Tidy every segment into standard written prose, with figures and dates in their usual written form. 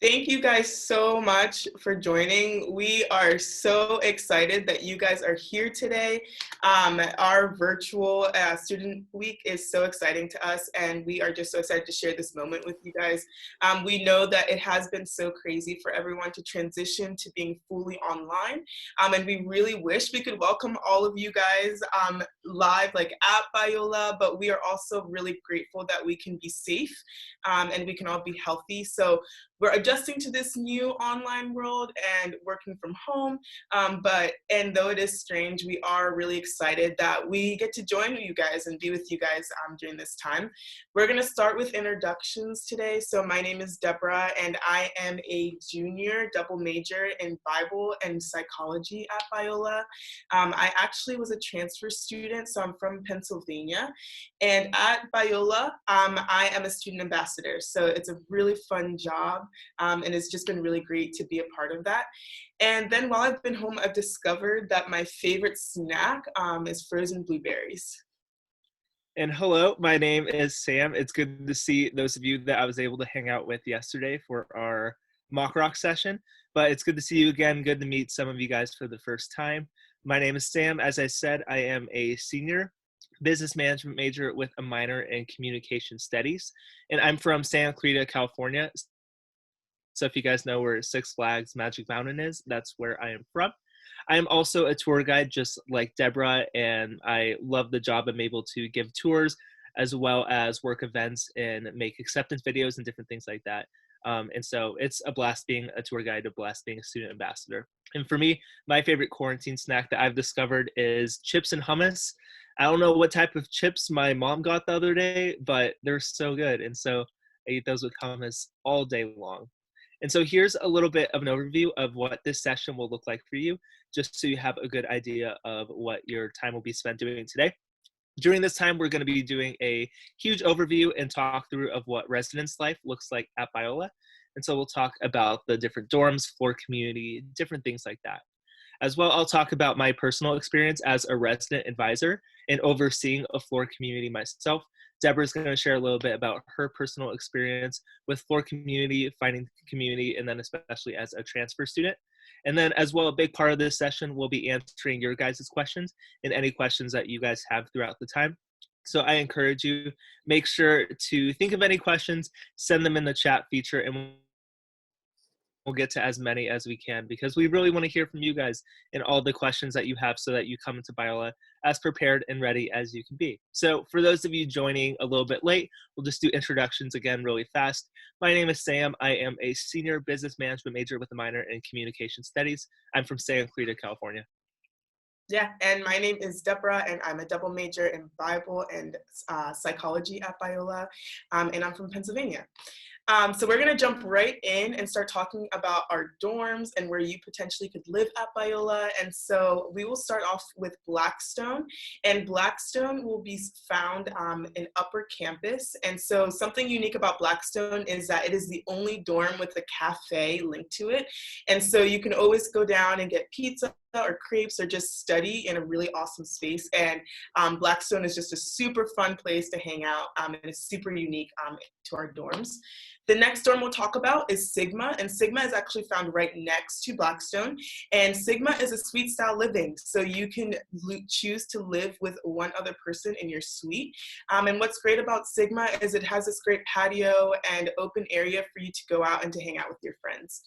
Thank you guys so much for joining. We are so excited that you guys are here today. Our virtual student week is so exciting to us, and we are just so excited to share this moment with you guys. We know that it has been so crazy for everyone to transition to being fully online, and we really wish we could welcome all of you guys live, like at Biola, but we are also really grateful that we can be safe and we can all be healthy. So we're adjusting to this new online world and working from home. And though it is strange, we are really excited that we get to join you guys and be with you guys during this time. We're going to start with introductions today. So my name is Deborah, and I am a junior double major in Bible and psychology at Biola. I actually was a transfer student, so I'm from Pennsylvania. And at Biola, I am a student ambassador. So it's a really fun job. And it's just been really great to be a part of that. And then while I've been home, I've discovered that my favorite snack is frozen blueberries. And hello, my name is Sam. It's good to see those of you that I was able to hang out with yesterday for our mock rock session. But it's good to see you again. Good to meet some of you guys for the first time. My name is Sam. As I said, I am a senior business management major with a minor in communication studies. And I'm from Santa Clarita, California. So if you guys know where Six Flags Magic Mountain is, that's where I am from. I am also a tour guide, just like Deborah, and I love the job. I'm able to give tours as well as work events and make acceptance videos and different things like that. And so it's a blast being a tour guide, a blast being a student ambassador. And for me, my favorite quarantine snack that I've discovered is chips and hummus. I don't know what type of chips my mom got the other day, but they're so good. And so I eat those with hummus all day long. And so here's a little bit of an overview of what this session will look like for you, just so you have a good idea of what your time will be spent doing today. During this time, we're going to be doing a huge overview and talk through of what residence life looks like at Biola. And so we'll talk about the different dorms, floor community, different things like that. As well, I'll talk about my personal experience as a resident advisor and overseeing a floor community myself. Deborah's going to share a little bit about her personal experience with floor community, finding community, and then especially as a transfer student. And then as well, a big part of this session will be answering your guys' questions and any questions that you guys have throughout the time. So I encourage you, make sure to think of any questions, send them in the chat feature, and we'll get to as many as we can because we really want to hear from you guys and all the questions that you have so that you come into Biola as prepared and ready as you can be. So for those of you joining a little bit late, we'll just do introductions again really fast. My name is Sam. I am a senior business management major with a minor in communication studies. I'm from Santa Clarita, California. Yeah, and my name is Deborah, and I'm a double major in Bible and psychology at Biola, and I'm from Pennsylvania. So we're going to jump right in and start talking about our dorms and where you potentially could live at Biola. And so we will start off with Blackstone, and Blackstone will be found in Upper Campus. And so something unique about Blackstone is that it is the only dorm with a cafe linked to it. And so you can always go down and get pizza or crepes or just study in a really awesome space. And Blackstone is just a super fun place to hang out, and it's super unique to our dorms. The next dorm we'll talk about is Sigma, and Sigma is actually found right next to Blackstone. And Sigma is a suite style living, so you can choose to live with one other person in your suite. And what's great about Sigma is it has this great patio and open area for you to go out and to hang out with your friends.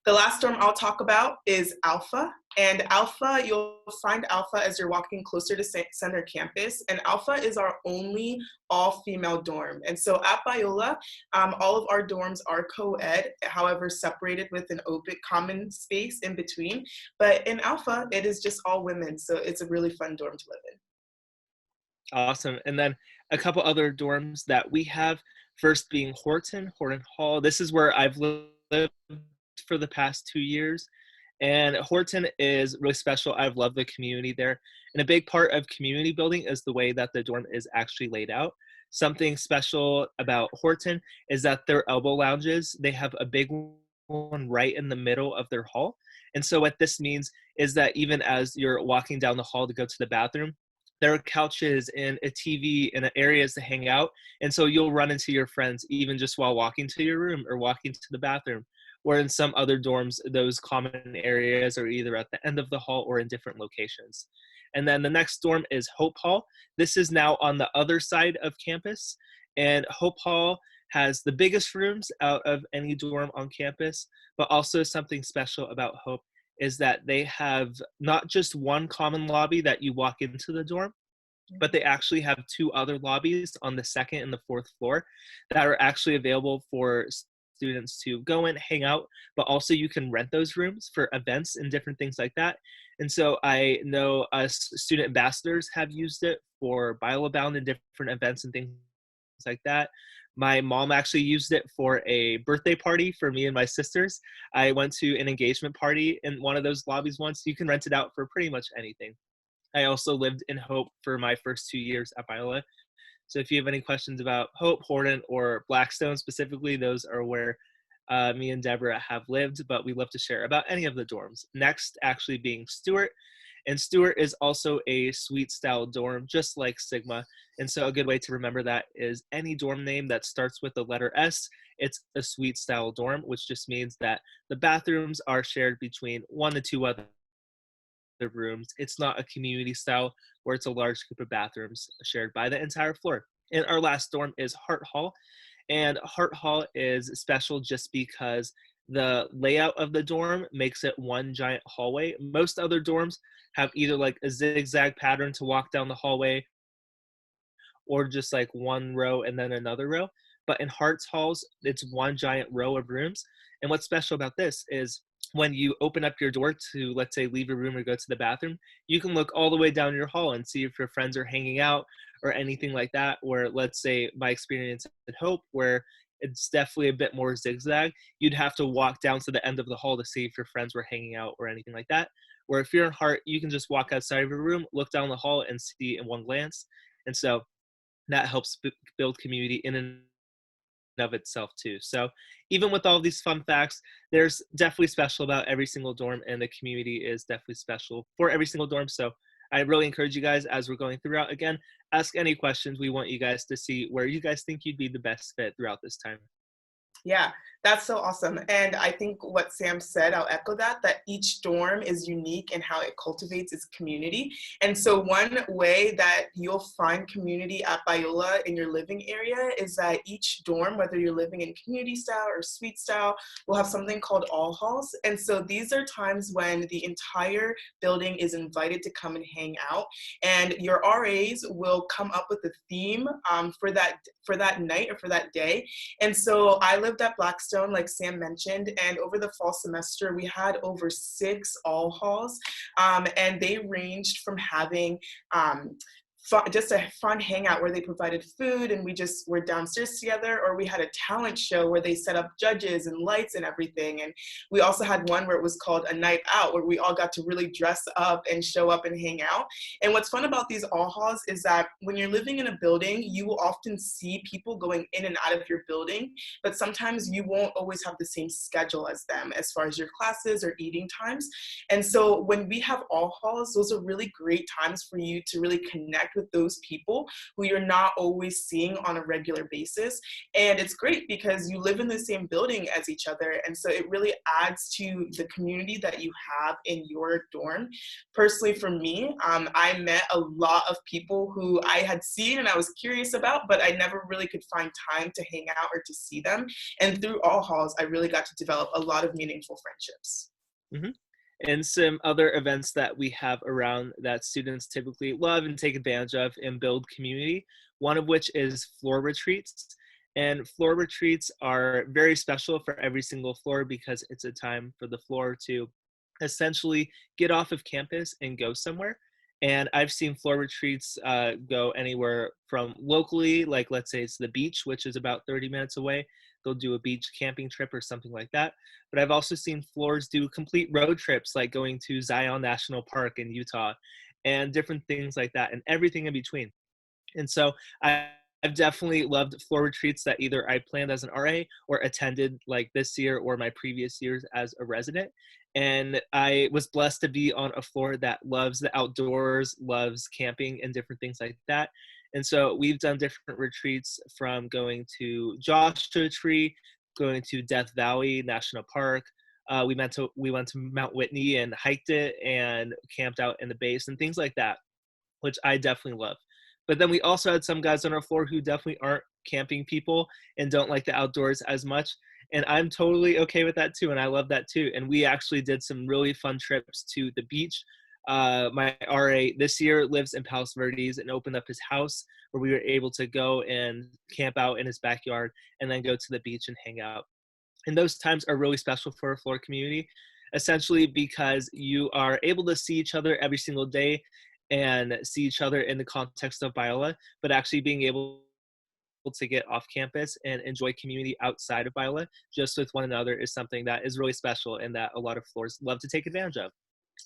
The last dorm I'll talk about is Alpha. And Alpha, you'll find Alpha as you're walking closer to Center Campus. And Alpha is our only all-female dorm. And so at Biola, all of our dorms are co-ed, however, separated with an open common space in between. But in Alpha, it is just all women. So it's a really fun dorm to live in. Awesome. And then a couple other dorms that we have, first being Horton Hall. This is where I've lived for the past 2 years. And Horton is really special. I've loved the community there. And a big part of community building is the way that the dorm is actually laid out. Something special about Horton is that their elbow lounges, they have a big one right in the middle of their hall. And so what this means is that even as you're walking down the hall to go to the bathroom, there are couches and a TV and areas to hang out. And so you'll run into your friends even just while walking to your room or walking to the bathroom. Where in some other dorms, those common areas are either at the end of the hall or in different locations. And then the next dorm is Hope Hall. This is now on the other side of campus. And Hope Hall has the biggest rooms out of any dorm on campus, but also something special about Hope is that they have not just one common lobby that you walk into the dorm, but they actually have two other lobbies on the second and the fourth floor that are actually available for students to go in, hang out, but also you can rent those rooms for events and different things like that. And so I know us student ambassadors have used it for Biola Bound and different events and things like that. My mom actually used it for a birthday party for me and my sisters. I went to an engagement party in one of those lobbies once. You can rent it out for pretty much anything. I also lived in Hope for my first 2 years at Biola. So if you have any questions about Hope, Horton, or Blackstone specifically, those are where me and Deborah have lived, but we love to share about any of the dorms. Next, actually being Stewart. And Stewart is also a suite style dorm, just like Sigma. And so a good way to remember that is any dorm name that starts with the letter S, it's a suite style dorm, which just means that the bathrooms are shared between 1 to 2 other rooms. It's not a community style where it's a large group of bathrooms shared by the entire floor. And our last dorm is Hart Hall. And Hart Hall is special just because the layout of the dorm makes it one giant hallway. Most other dorms have either like a zigzag pattern to walk down the hallway or just like one row and then another row. But in Hart's Halls, it's one giant row of rooms. And what's special about this is when you open up your door to, let's say, leave your room or go to the bathroom, you can look all the way down your hall and see if your friends are hanging out or anything like that. Where, let's say, my experience at Hope, where it's definitely a bit more zigzag, you'd have to walk down to the end of the hall to see if your friends were hanging out or anything like that. Where if you're in Hart, you can just walk outside of your room, look down the hall, and see in one glance. And so that helps build community in and of itself too. So even with all these fun facts, there's definitely special about every single dorm, and the community is definitely special for every single dorm. So I really encourage you guys, as we're going throughout, again, ask any questions. We want you guys to see where you guys think you'd be the best fit throughout this time. Yeah, that's so awesome. And I think what Sam said, I'll echo that, that each dorm is unique in how it cultivates its community. And so one way that you'll find community at Biola in your living area is that each dorm, whether you're living in community style or suite style, will have something called all halls. And so these are times when the entire building is invited to come and hang out. And your RAs will come up with a theme for that night or for that day. And so I lived at Blackstone, like Sam mentioned, and over the fall semester, we had over 6 all halls, and they ranged from having just a fun hangout where they provided food and we just were downstairs together, or we had a talent show where they set up judges and lights and everything. And we also had one where it was called a night out, where we all got to really dress up and show up and hang out. And what's fun about these all halls is that when you're living in a building, you will often see people going in and out of your building, but sometimes you won't always have the same schedule as them as far as your classes or eating times. And so when we have all halls, those are really great times for you to really connect with those people who you're not always seeing on a regular basis. And it's great because you live in the same building as each other. And so it really adds to the community that you have in your dorm. Personally, for me, I met a lot of people who I had seen and I was curious about, but I never really could find time to hang out or to see them. And through all halls, I really got to develop a lot of meaningful friendships. Mm-hmm. And some other events that we have around that students typically love and take advantage of and build community, one of which is floor retreats. And floor retreats are very special for every single floor because it's a time for the floor to essentially get off of campus and go somewhere. And I've seen floor retreats go anywhere from locally, like let's say it's the beach, which is about 30 minutes away. They'll do a beach camping trip or something like that. But I've also seen floors do complete road trips, like going to Zion National Park in Utah and different things like that and everything in between. And so I've definitely loved floor retreats that either I planned as an RA or attended like this year or my previous years as a resident. And I was blessed to be on a floor that loves the outdoors, loves camping and different things like that. And so we've done different retreats, from going to Joshua Tree, going to Death Valley National Park. We went to Mount Whitney and hiked it and camped out in the base and things like that, which I definitely love. But then we also had some guys on our floor who definitely aren't camping people and don't like the outdoors as much. And I'm totally okay with that too. And I love that too. And we actually did some really fun trips to the beach. My RA this year lives in Palos Verdes and opened up his house where we were able to go and camp out in his backyard and then go to the beach and hang out. And those times are really special for a floor community, essentially because you are able to see each other every single day and see each other in the context of Biola, but actually being able to get off campus and enjoy community outside of Biola just with one another is something that is really special and that a lot of floors love to take advantage of.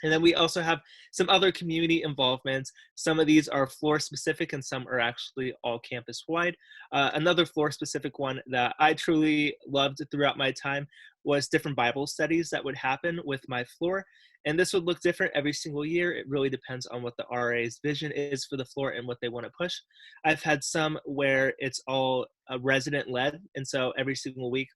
And then we also have some other community involvements. Some of these are floor specific and some are actually all campus wide. Another floor specific one that I truly loved throughout my time was different Bible studies that would happen with my floor. And this would look different every single year. It really depends on what the RA's vision is for the floor and what they want to push. I've had some where it's all resident led. And so every single week,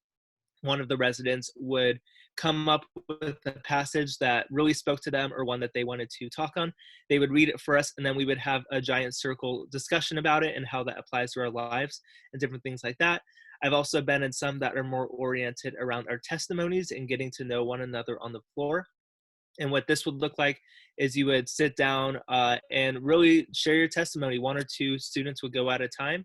one of the residents would come up with a passage that really spoke to them or one that they wanted to talk on. They would read it for us, and then we would have a giant circle discussion about it and how that applies to our lives and different things like that. I've also been in some that are more oriented around our testimonies and getting to know one another on the floor. And what this would look like is you would sit down and really share your testimony. One or two students would go at a time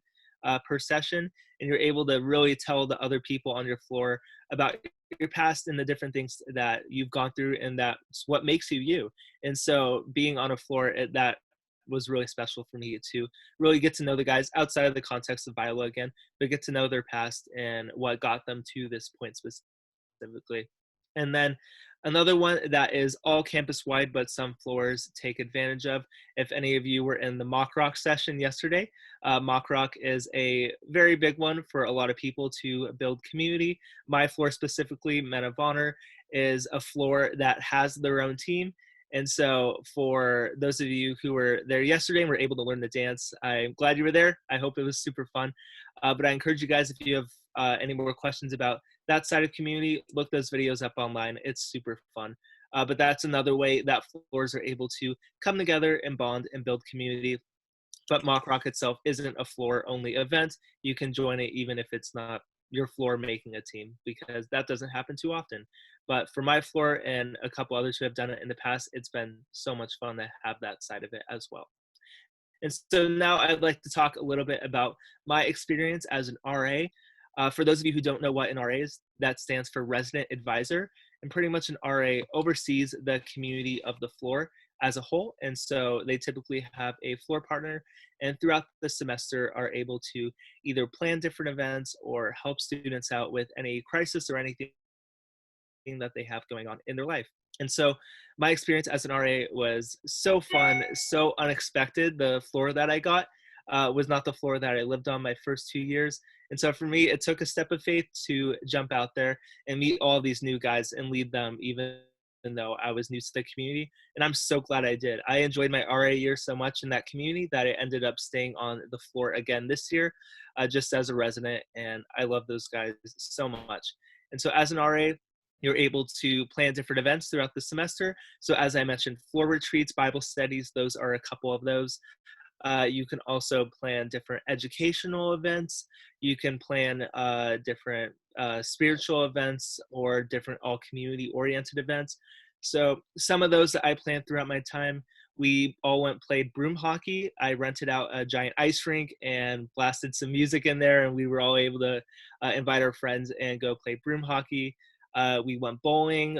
per session, and you're able to really tell the other people on your floor about your past and the different things that you've gone through, and that's what makes you you. And so being on a floor, that was really special for me to really get to know the guys outside of the context of Biola again, but get to know their past and what got them to this point specifically. And then another one that is all campus wide, but some floors take advantage of. If any of you were in the mock rock session yesterday, mock rock is a very big one for a lot of people to build community. My floor specifically, Men of Honor, is a floor that has their own team. And so for those of you who were there yesterday and were able to learn the dance, I'm glad you were there. I hope it was super fun. But I encourage you guys, if you have any more questions about that side of community, look those videos up online. It's super fun. But that's another way that floors are able to come together and bond and build community. But Mock Rock itself isn't a floor only event. You can join it even if it's not your floor making a team, because that doesn't happen too often. But for my floor and a couple others who have done it in the past, it's been so much fun to have that side of it as well. And so now I'd like to talk a little bit about my experience as an RA. For those of you who don't know what an RA is, that stands for Resident Advisor. And pretty much an RA oversees the community of the floor as a whole. And so they typically have a floor partner, and throughout the semester are able to either plan different events or help students out with any crisis or anything that they have going on in their life. And so my experience as an RA was so fun, so unexpected. The floor that I got was not the floor that I lived on my first 2 years. And so for me, it took a step of faith to jump out there and meet all these new guys and lead them, even though I was new to the community. And I'm so glad I did. I enjoyed my RA year so much in that community that I ended up staying on the floor again this year, just as a resident. And I love those guys so much. And so as an RA, you're able to plan different events throughout the semester. So as I mentioned, floor retreats, Bible studies, those are a couple of those. You can also plan different educational events. You can plan different spiritual events or different all community oriented events. So some of those that I planned throughout my time, we all went played broom hockey. I rented out a giant ice rink and blasted some music in there, and we were all able to invite our friends and go play broom hockey. We went bowling.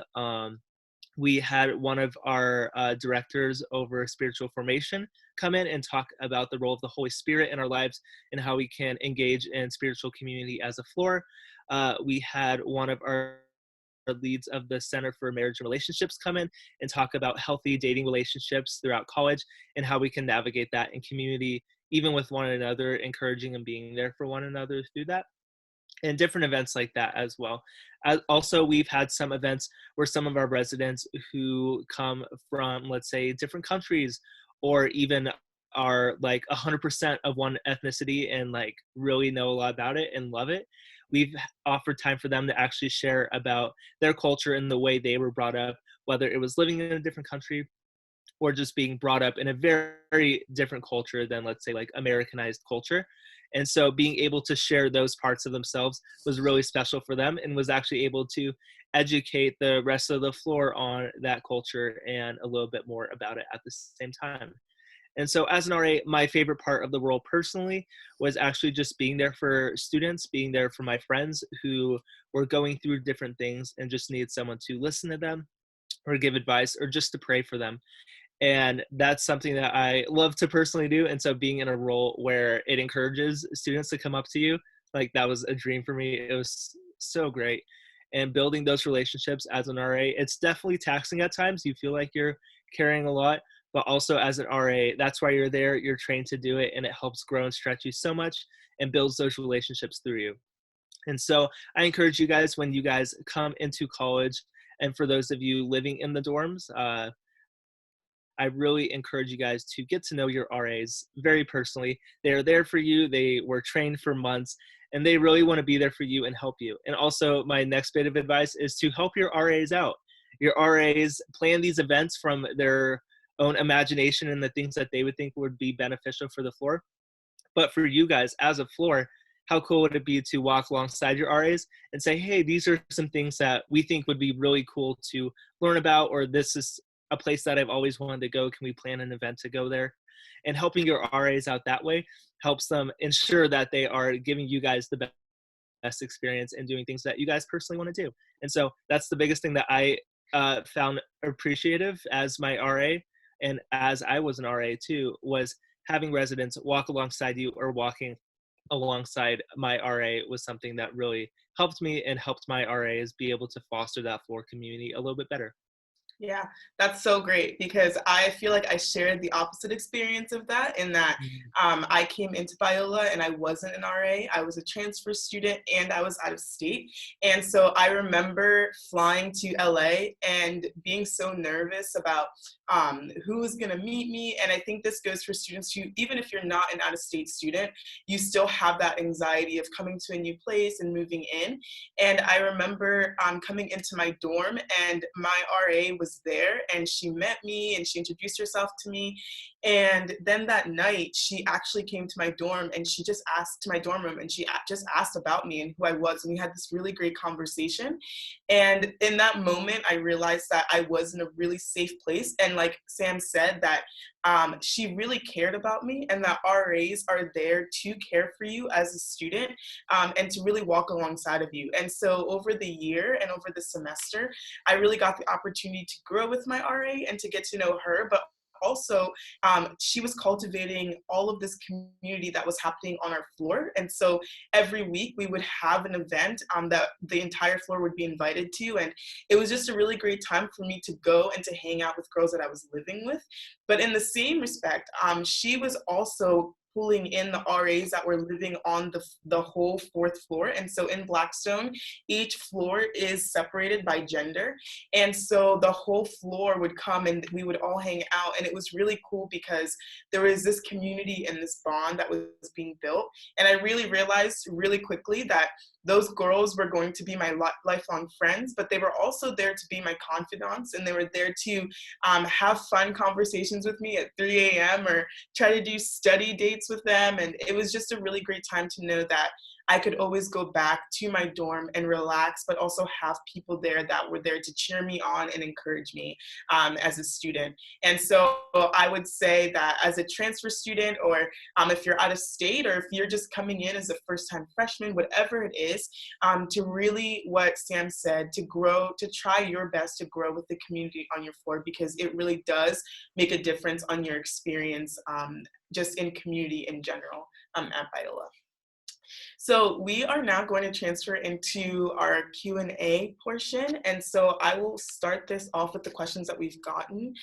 We had one of our directors over spiritual formation come in and talk about the role of the Holy Spirit in our lives and how we can engage in spiritual community as a floor. We had one of our leads of the Center for Marriage and Relationships come in and talk about healthy dating relationships throughout college and how we can navigate that in community, even with one another, encouraging and being there for one another through that. and different events like that as well. Also, we've had some events where some of our residents who come from, let's say, different countries, or even are like 100% of one ethnicity and like really know a lot about it and love it. We've offered time for them to actually share about their culture and the way they were brought up, whether it was living in a different country or just being brought up in a very, very different culture than, let's say, like Americanized culture. And so being able to share those parts of themselves was really special for them, and was actually able to educate the rest of the floor on that culture and a little bit more about it at the same time. And so as an RA, my favorite part of the role personally was actually just being there for students, being there for my friends who were going through different things and just needed someone to listen to them or give advice or just to pray for them. And that's something that I love to personally do. And so being in a role where it encourages students to come up to you, like that was a dream for me. It was so great. And building those relationships as an RA, it's definitely taxing at times. You feel like you're carrying a lot, but also as an RA, that's why you're there. You're trained to do it, and it helps grow and stretch you so much and builds those relationships through you. And so I encourage you guys, when you guys come into college, and for those of you living in the dorms, I really encourage you guys to get to know your RAs very personally. They are there for you. They were trained for months, and they really want to be there for you and help you. And also, my next bit of advice is to help your RAs out. Your RAs plan these events from their own imagination and the things that they would think would be beneficial for the floor. But for you guys as a floor, how cool would it be to walk alongside your RAs and say, hey, these are some things that we think would be really cool to learn about, or this is a place that I've always wanted to go. Can we plan an event to go there? And helping your RAs out that way helps them ensure that they are giving you guys the best experience and doing things that you guys personally want to do. And so that's the biggest thing that I found appreciative as my RA, and as I was an RA too, was having residents walk alongside you, or walking alongside my RA was something that really helped me and helped my RAs be able to foster that floor community a little bit better. Yeah, that's so great because I feel like I shared the opposite experience of that in that Mhm. I came into Biola and I wasn't an RA. I was a transfer student and I was out of state. And so I remember flying to LA and being so nervous about who was going to meet me. And I think this goes for students who, even if you're not an out of state student, you still have that anxiety of coming to a new place and moving in. And I remember coming into my dorm and my RA was there and she met me and she introduced herself to me. And then that night, she actually came to my dorm and she just asked to my dorm room and she just asked about me and who I was. And we had this really great conversation. And in that moment, I realized that I was in a really safe place. And like Sam said, that she really cared about me and that RAs are there to care for you as a student and to really walk alongside of you. And so over the year and over the semester, I really got the opportunity to grow with my RA and to get to know her, but also she was cultivating all of this community that was happening on our floor. And so every week we would have an event that the entire floor would be invited to. And it was just a really great time for me to go and to hang out with girls that I was living with. But in the same respect, she was also pulling in the RAs that were living on the whole fourth floor. And so in Blackstone, each floor is separated by gender. And so the whole floor would come and we would all hang out. And it was really cool because there was this community and this bond that was being built. And I really realized really quickly that those girls were going to be my lifelong friends, but they were also there to be my confidants, and they were there to have fun conversations with me at 3 a.m. or try to do study dates with them. And it was just a really great time to know that I could always go back to my dorm and relax, but also have people there that were there to cheer me on and encourage me as a student. And so I would say that as a transfer student, or if you're out of state, or if you're just coming in as a first-time freshman, whatever it is, to really, what Sam said, to grow, to try your best to grow with the community on your floor, because it really does make a difference on your experience just in community in general at Biola. So we are now going to transfer into our Q&A portion. And so I will start this off with the questions that we've gotten.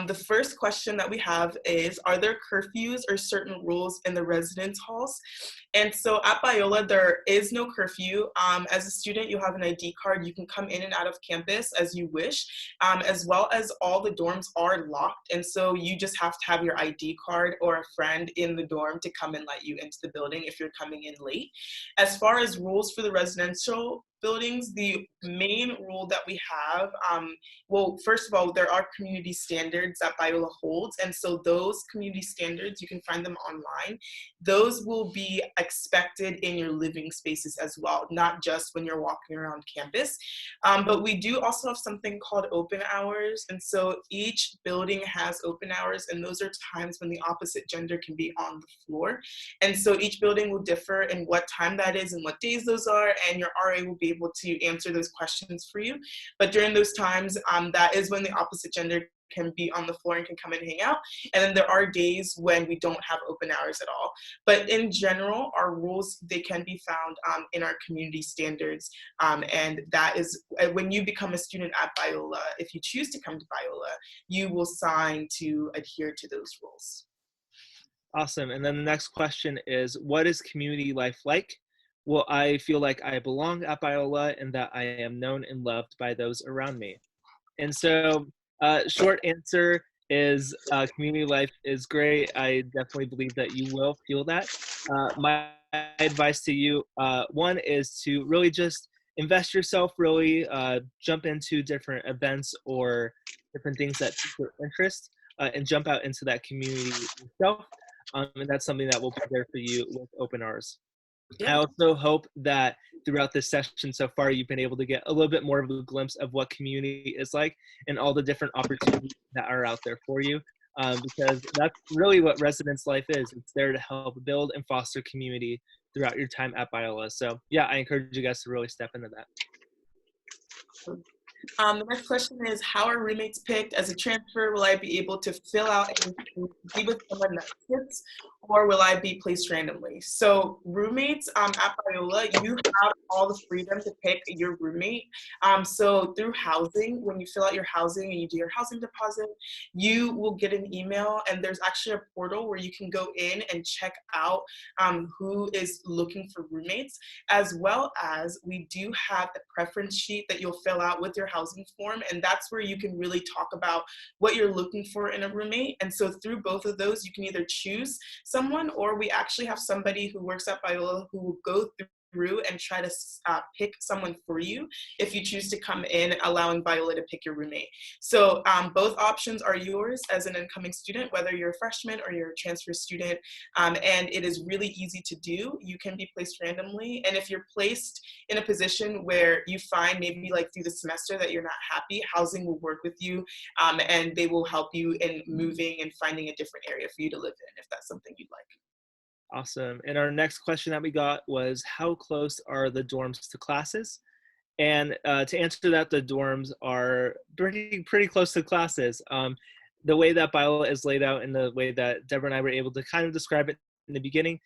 The first question that we have is, are there curfews or certain rules in the residence halls? And so at Biola, there is no curfew. As a student, you have an ID card. You can come in and out of campus as you wish, as well as all the dorms are locked. And so you just have to have your ID card or a friend in the dorm to come and let you into the building if you're coming in late. As far as rules for the residential buildings, the main rule that we have, well, first of all, there are community standards that Biola holds. And so those community standards, you can find them online. Those will be expected in your living spaces as well, not just when you're walking around campus. But we do also have something called open hours. And so each building has open hours, and those are times when the opposite gender can be on the floor. And so each building will differ in what time that is and what days those are, and your RA will be able to answer those questions for you. But during those times, that is when the opposite gender can be on the floor and can come and hang out. And then there are days when we don't have open hours at all. But in general, our rules, they can be found in our community standards. And that is, when you become a student at Biola, if you choose to come to Biola, you will sign to adhere to those rules. Awesome. And then the next question is, what is community life like? Will I feel like I belong at Biola and that I am known and loved by those around me? And so, short answer is community life is great. I definitely believe that you will feel that. My advice to you, one is to really just invest yourself, really jump into different events or different things that pique your interest, and jump out into that community yourself. And that's something that will be there for you with open hours. I Yeah. also hope that throughout this session so far, you've been able to get a little bit more of a glimpse of what community is like and all the different opportunities that are out there for you. Because that's really what residence life is. It's there to help build and foster community throughout your time at Biola. So yeah, I encourage you guys to really step into that. The next question is, how are roommates picked? As a transfer, will I be able to fill out and be with someone that fits, or will I be placed randomly? So roommates at Biola, you have all the freedom to pick your roommate. So through housing, when you fill out your housing and you do your housing deposit, you will get an email, and there's actually a portal where you can go in and check out who is looking for roommates, as well as we do have a preference sheet that you'll fill out with your housing form, and that's where you can really talk about what you're looking for in a roommate. And so through both of those, you can either choose someone, or we actually have somebody who works at Biola who will go through and try to pick someone for you if you choose to come in, allowing Biola to pick your roommate. So both options are yours as an incoming student, whether you're a freshman or you're a transfer student, and it is really easy to do. You can be placed randomly, and if you're placed in a position where you find maybe like through the semester that you're not happy, housing will work with you, and they will help you in moving and finding a different area for you to live in if that's something you'd like. Awesome. And our next question that we got was, how close are the dorms to classes? And to answer that, the dorms are pretty close to classes. The way that Biola is laid out and the way that Deborah and I were able to kind of describe it in the beginning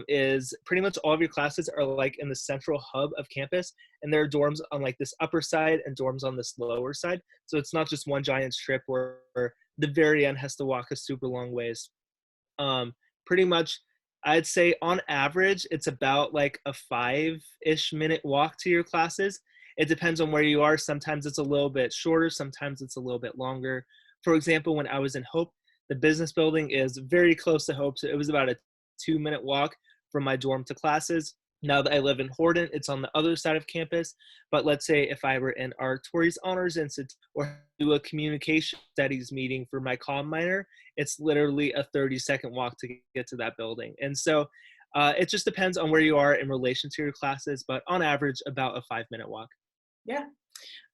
is pretty much all of your classes are like in the central hub of campus, and there are dorms on like this upper side and dorms on this lower side. So it's not just one giant strip where the very end has to walk a super long ways. Pretty much, I'd say on average, it's about like a 5-ish minute walk to your classes. It depends on where you are. Sometimes it's a little bit shorter, sometimes it's a little bit longer. For example, when I was in Hope, the business building is very close to Hope, so it was about a 2-minute walk from my dorm to classes. Now that I live in Horton, it's on the other side of campus. But let's say if I were in our Torrey's Honors Institute or do a communication studies meeting for my comm minor, it's literally a 30-second walk to get to that building. And so it just depends on where you are in relation to your classes, but on average, about a 5-minute walk. Yeah.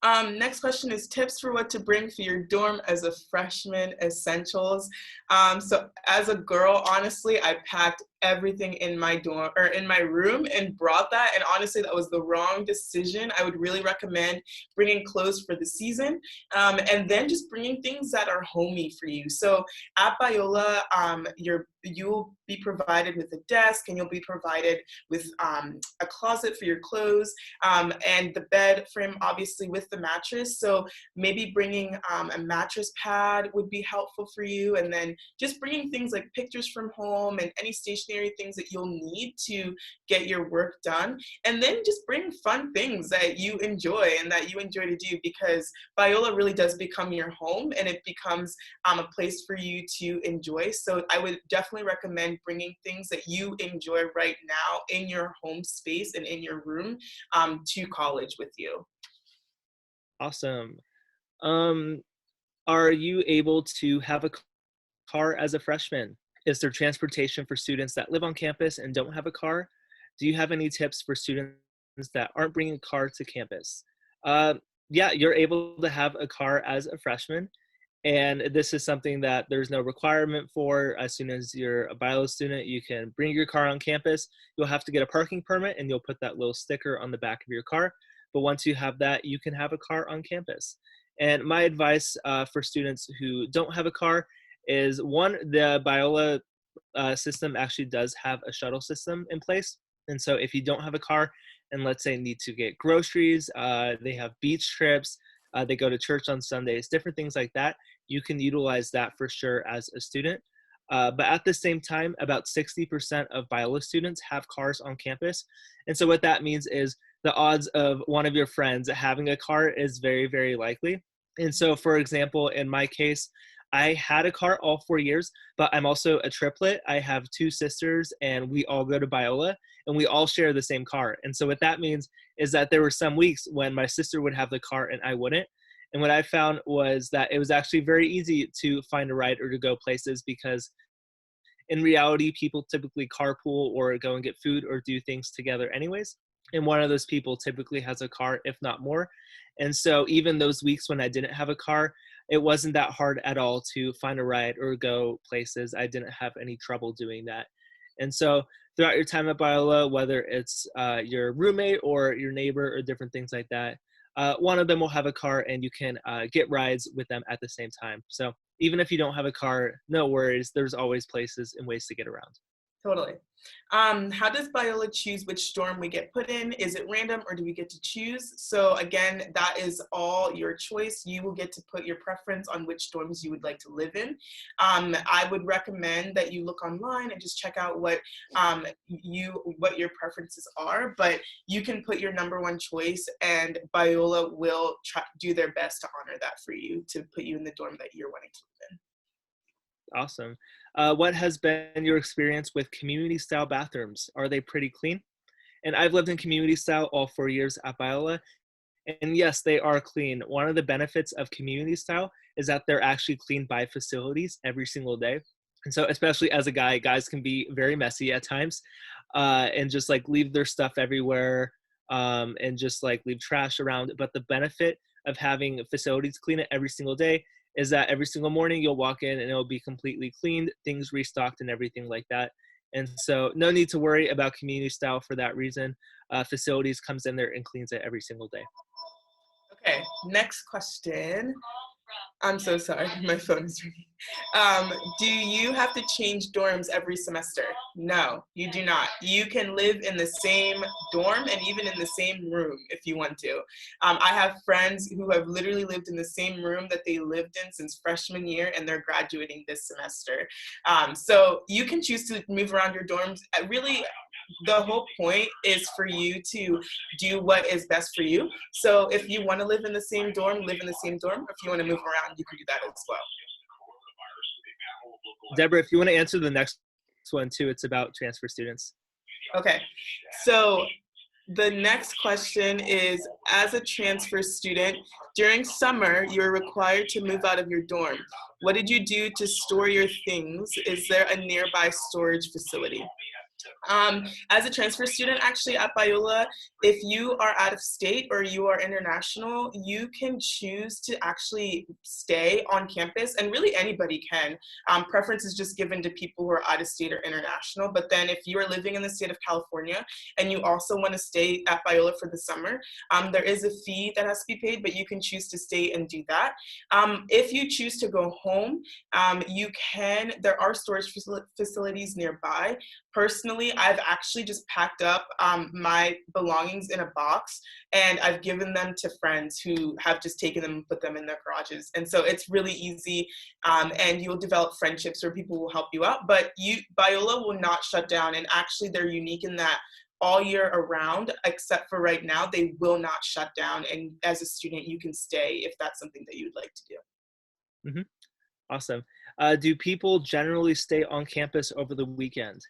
Next question is tips for what to bring for your dorm as a freshman essentials. So as a girl, honestly, I packed everything in my dorm or in my room and brought that. And honestly, that was the wrong decision. I would really recommend bringing clothes for the season, and then just bringing things that are homey for you. So at Biola, you'll be provided with a desk, and you'll be provided with a closet for your clothes, and the bed frame, obviously with the mattress. So maybe bringing a mattress pad would be helpful for you. And then just bringing things like pictures from home and any stationary things that you'll need to get your work done. And then just bring fun things that you enjoy and that you enjoy to do, because Biola really does become your home, and it becomes a place for you to enjoy. So I would definitely recommend bringing things that you enjoy right now in your home space and in your room to college with you. Awesome. Um, are you able to have a car as a freshman? Is there transportation for students that live on campus and don't have a car? Do you have any tips for students that aren't bringing a car to campus? Uh, yeah, you're able to have a car as a freshman. And this is something that there's no requirement for. As soon as you're a Biola student, you can bring your car on campus. You'll have to get a parking permit, and you'll put that little sticker on the back of your car. But once you have that, you can have a car on campus. And my advice for students who don't have a car is, one, the Biola system actually does have a shuttle system in place. And so if you don't have a car and, let's say, need to get groceries, they have beach trips, they go to church on Sundays, different things like that, you can utilize that for sure as a student. But at the same time, about 60% of Biola students have cars on campus. And so what that means is the odds of one of your friends having a car is very, very likely. And so, for example, in my case, I had a car all 4 years, but I'm also a triplet. I have two sisters, and we all go to Biola, and we all share the same car. And so what that means is that there were some weeks when my sister would have the car and I wouldn't. And what I found was that it was actually very easy to find a ride or to go places, because in reality, people typically carpool or go and get food or do things together anyways. And one of those people typically has a car, if not more. And so even those weeks when I didn't have a car, it wasn't that hard at all to find a ride or go places. I didn't have any trouble doing that. And so throughout your time at Biola, whether it's your roommate or your neighbor or different things like that, one of them will have a car, and you can get rides with them at the same time. So even if you don't have a car, no worries. There's always places and ways to get around. Totally. How does Biola choose which dorm we get put in? Is it random, or do we get to choose? So again, that is all your choice. You will get to put your preference on which dorms you would like to live in. I would recommend that you look online and just check out what your preferences are, but you can put your number one choice, and Biola will do their best to honor that for you, to put you in the dorm that you're wanting to live in. Awesome. What has been your experience with community style bathrooms? Are they pretty clean? And I've lived in community style all 4 years at Biola. And yes, they are clean. One of the benefits of community style is that they're actually cleaned by facilities every single day. And so, especially as a guy, guys can be very messy at times, and just like leave their stuff everywhere, and just like leave trash around. But the benefit of having facilities clean it every single day is that every single morning you'll walk in and it'll be completely cleaned, things restocked, and everything like that. And so, no need to worry about community style for that reason. Facilities comes in there and cleans it every single day. Okay, next question. I'm so sorry, my phone is ringing. Do you have to change dorms every semester? No, you do not. You can live in the same dorm and even in the same room if you want to. I have friends who have literally lived in the same room that they lived in since freshman year, and they're graduating this semester. So you can choose to move around your dorms. Really, the whole point is for you to do what is best for you. So if you want to live in the same dorm, live in the same dorm. If you want to move around, you can do that as well. Deborah, if you want to answer the next one too, it's about transfer students. Okay, so the next question is, as a transfer student, during summer, you're required to move out of your dorm. What did you do to store your things? Is there a nearby storage facility? As a transfer student, actually at Biola, if you are out of state or you are international, you can choose to actually stay on campus, and really anybody can. Preference is just given to people who are out of state or international. But then if you are living in the state of California and you also want to stay at Biola for the summer, there is a fee that has to be paid, but you can choose to stay and do that. If you choose to go home, there are storage facilities nearby. Personally, personally, I've actually just packed up my belongings in a box and I've given them to friends who have just taken them and put them in their garages. And so it's really easy, and you'll develop friendships where people will help you out. But Biola will not shut down, and actually they're unique in that all year around, except for right now, they will not shut down. And as a student, you can stay if that's something that you'd like to do. Hmm. Awesome. Do people generally stay on campus over the weekend?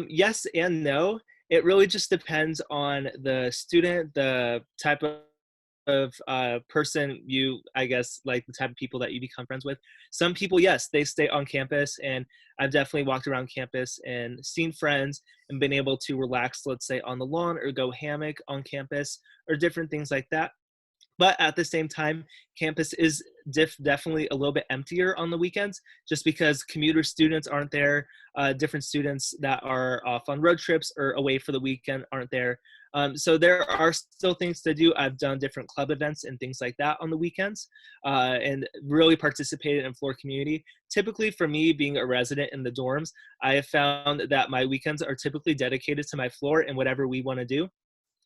Yes and no. It really just depends on the student, the type of person you, I guess, like the type of people that you become friends with. Some people, yes, they stay on campus, and I've definitely walked around campus and seen friends and been able to relax, let's say, on the lawn or go hammock on campus or different things like that. But at the same time, campus is definitely a little bit emptier on the weekends just because commuter students aren't there. Different students that are off on road trips or away for the weekend aren't there. So there are still things to do. I've done different club events and things like that on the weekends, and really participated in floor community. Typically for me, being a resident in the dorms, I have found that my weekends are typically dedicated to my floor and whatever we want to do.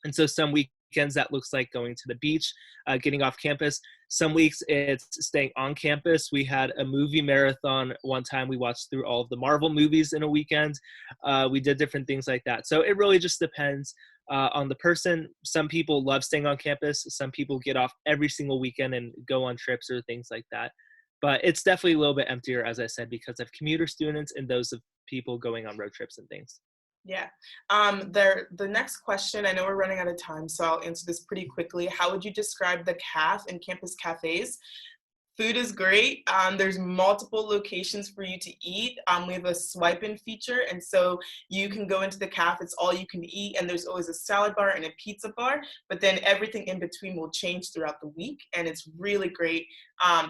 And so some weekends that looks like going to the beach, getting off campus. Some weeks it's staying on campus. We had a movie marathon one time. We watched through all of the Marvel movies in a weekend. We did different things like that. So it really just depends on the person. Some people love staying on campus. Some people get off every single weekend and go on trips or things like that. But it's definitely a little bit emptier, as I said, because of commuter students and those of people going on road trips and things. Yeah. The next question, I know we're running out of time, so I'll answer this pretty quickly. How would you describe the CAF and campus cafes? Food is great. There's multiple locations for you to eat. We have a swipe in feature, and so you can go into the cafe, it's all you can eat, and there's always a salad bar and a pizza bar, but then everything in between will change throughout the week, and it's really great.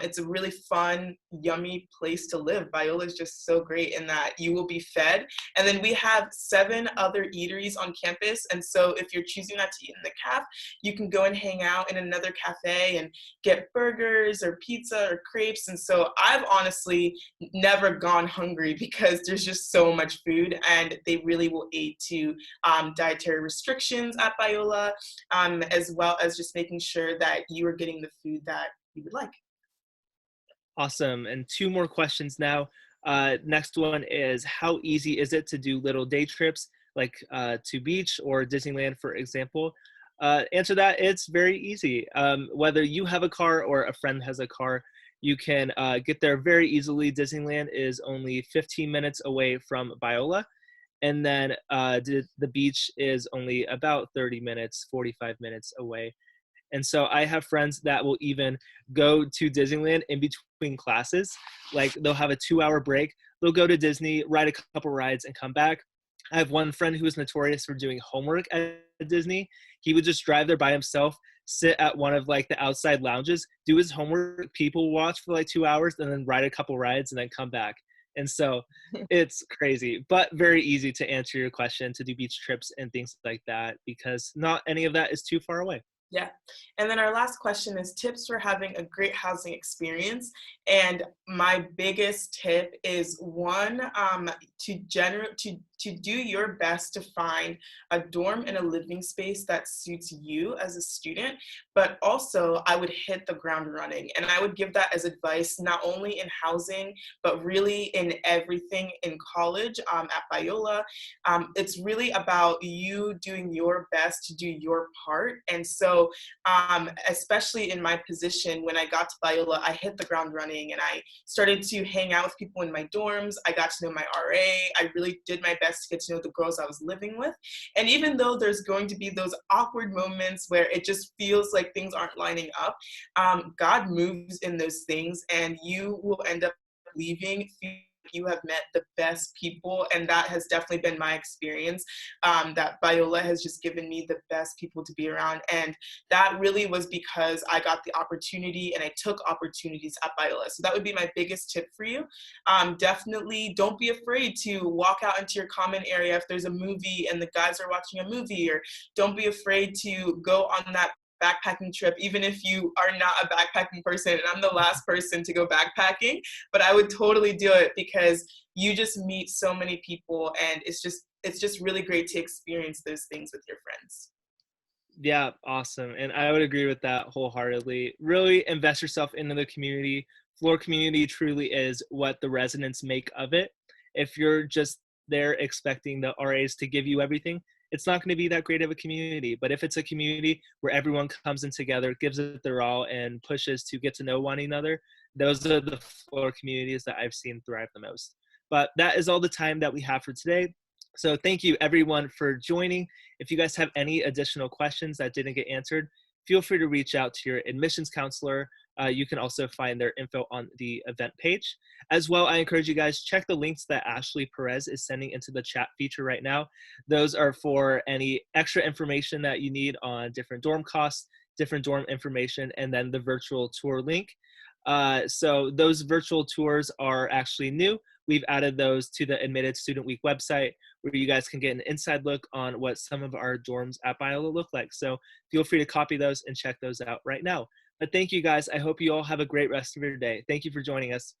It's a really fun, yummy place to live. Biola is just so great in that you will be fed. And then we have 7 other eateries on campus, and so if you're choosing not to eat in the cafe, you can go and hang out in another cafe and get burgers or pizza or crepes. And so I've honestly never gone hungry because there's just so much food, and they really will aid to dietary restrictions at Biola, as well as just making sure that you are getting the food that you would like. Awesome. And 2 more questions now. Next one is, how easy is it to do little day trips like to beach or Disneyland, for example? Answer that, it's very easy. Whether you have a car or a friend has a car, you can get there very easily. Disneyland is only 15 minutes away from Biola. And then the beach is only about 30 minutes, 45 minutes away. And so I have friends that will even go to Disneyland in between classes. Like they'll have a 2-hour break. They'll go to Disney, ride a couple rides, and come back. I have one friend who is notorious for doing homework at Disney. He would just drive there by himself, sit at one of like the outside lounges, do his homework, people watch for like 2 hours, and then ride a couple rides and then come back. And so it's crazy, but very easy to answer your question, to do beach trips and things like that, because not any of that is too far away. Yeah. And then our last question is tips for having a great housing experience. And my biggest tip is one, to do your best to find a dorm and a living space that suits you as a student, but also I would hit the ground running. And I would give that as advice, not only in housing, but really in everything in college, at Biola. It's really about you doing your best to do your part. And so, especially in my position, when I got to Biola, I hit the ground running and I started to hang out with people in my dorms. I got to know my RA. I really did my best to get to know the girls I was living with. And even though there's going to be those awkward moments where it just feels like things aren't lining up, God moves in those things, and you will end up leaving feeling you have met the best people. And that has definitely been my experience, that Biola has just given me the best people to be around. And that really was because I got the opportunity and I took opportunities at Biola. So that would be my biggest tip for you. Definitely don't be afraid to walk out into your common area if there's a movie and the guys are watching a movie, or don't be afraid to go on that backpacking trip, even if you are not a backpacking person. And I'm the last person to go backpacking, but I would totally do it because you just meet so many people, and it's just it's just really great to experience those things with your friends. Yeah, awesome. And I would agree with that wholeheartedly. Really invest yourself into the community. Floor community truly is what the residents make of it. If you're just there expecting the RAs to give you everything, it's not going to be that great of a community. But if it's a community where everyone comes in together, gives it their all, and pushes to get to know one another, those are the floor communities that I've seen thrive the most. But that is all the time that we have for today. So thank you everyone for joining. If you guys have any additional questions that didn't get answered, feel free to reach out to your admissions counselor. You can also find their info on the event page. As well, I encourage you guys check the links that Ashley Perez is sending into the chat feature right now. Those are for any extra information that you need on different dorm costs, different dorm information, and then the virtual tour link. So those virtual tours are actually new. We've added those to the Admitted Student Week website, where you guys can get an inside look on what some of our dorms at Biola look like. So feel free to copy those and check those out right now. But thank you guys. I hope you all have a great rest of your day. Thank you for joining us.